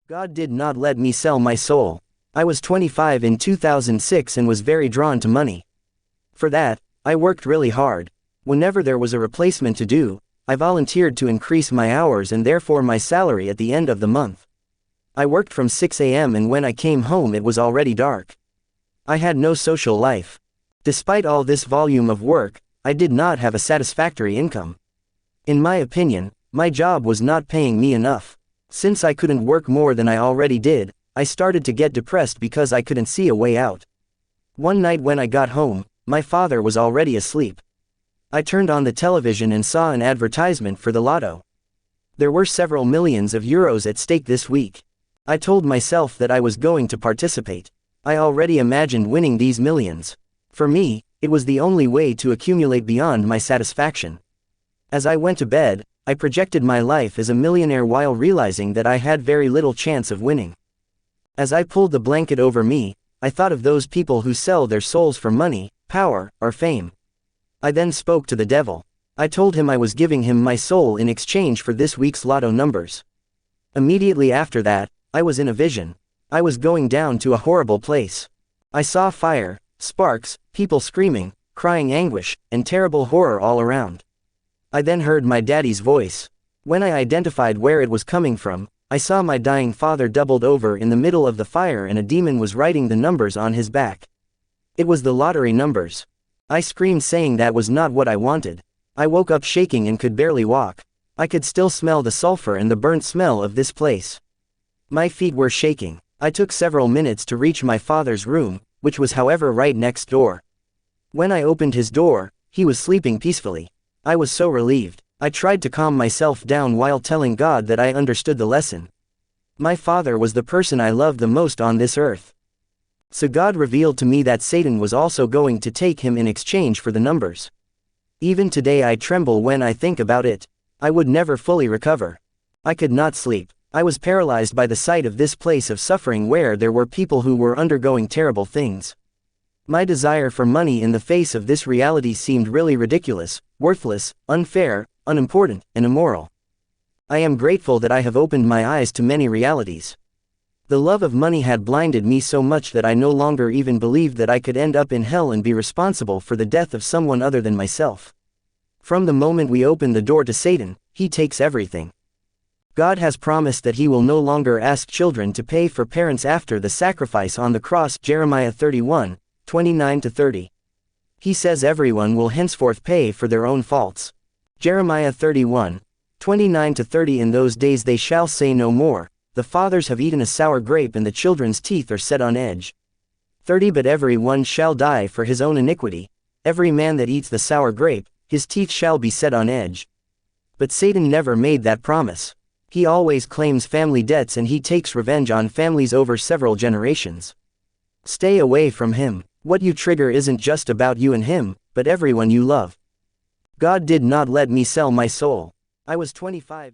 God did not let me sell my soul. I was 25 in 2006 and was very drawn to money. For that, I worked really hard. Whenever there was a replacement to do, I volunteered to increase my hours and therefore my salary at the end of the month. I worked from 6 a.m. and when I came home it was already dark. I had no social life. Despite all this volume of work, I did not have a satisfactory income. In my opinion, my job was not paying me enough. Since I couldn't work more than I already did, I started to get depressed because I couldn't see a way out. One night when I got home, my father was already asleep. I turned on the television and saw an advertisement for the lotto. There were several millions of euros at stake this week. I told myself that I was going to participate. I already imagined winning these millions. For me, it was the only way to accumulate beyond my satisfaction. As I went to bed, I projected my life as a millionaire while realizing that I had very little chance of winning. As I pulled the blanket over me, I thought of those people who sell their souls for money, power, or fame. I then spoke to the devil. I told him I was giving him my soul in exchange for this week's lotto numbers. Immediately after that, I was in a vision. I was going down to a horrible place. I saw fire, sparks, people screaming, crying anguish, and terrible horror all around. I then heard my daddy's voice. When I identified where it was coming from, I saw my dying father doubled over in the middle of the fire and a demon was writing the numbers on his back. It was the lottery numbers. I screamed saying that was not what I wanted. I woke up shaking and could barely walk. I could still smell the sulfur and the burnt smell of this place. My feet were shaking. I took several minutes to reach my father's room, which was however right next door. When I opened his door, he was sleeping peacefully. I was so relieved. I tried to calm myself down while telling God that I understood the lesson. My father was the person I loved the most on this earth. So God revealed to me that Satan was also going to take him in exchange for the numbers. Even today I tremble when I think about it. I would never fully recover. I could not sleep. I was paralyzed by the sight of this place of suffering where there were people who were undergoing terrible things. My desire for money in the face of this reality seemed really ridiculous, worthless, unfair, unimportant, and immoral. I am grateful that I have opened my eyes to many realities. The love of money had blinded me so much that I no longer even believed that I could end up in hell and be responsible for the death of someone other than myself. From the moment we open the door to Satan, he takes everything. God has promised that he will no longer ask children to pay for parents after the sacrifice on the cross, Jeremiah 31, 29-30. He says everyone will henceforth pay for their own faults. Jeremiah 31, 29-30. In those days they shall say no more, the fathers have eaten a sour grape and the children's teeth are set on edge. 30. But every one shall die for his own iniquity. Every man that eats the sour grape, his teeth shall be set on edge. But Satan never made that promise. He always claims family debts and he takes revenge on families over several generations. Stay away from him. What you trigger isn't just about you and him, but everyone you love. God did not let me sell my soul. I was 25.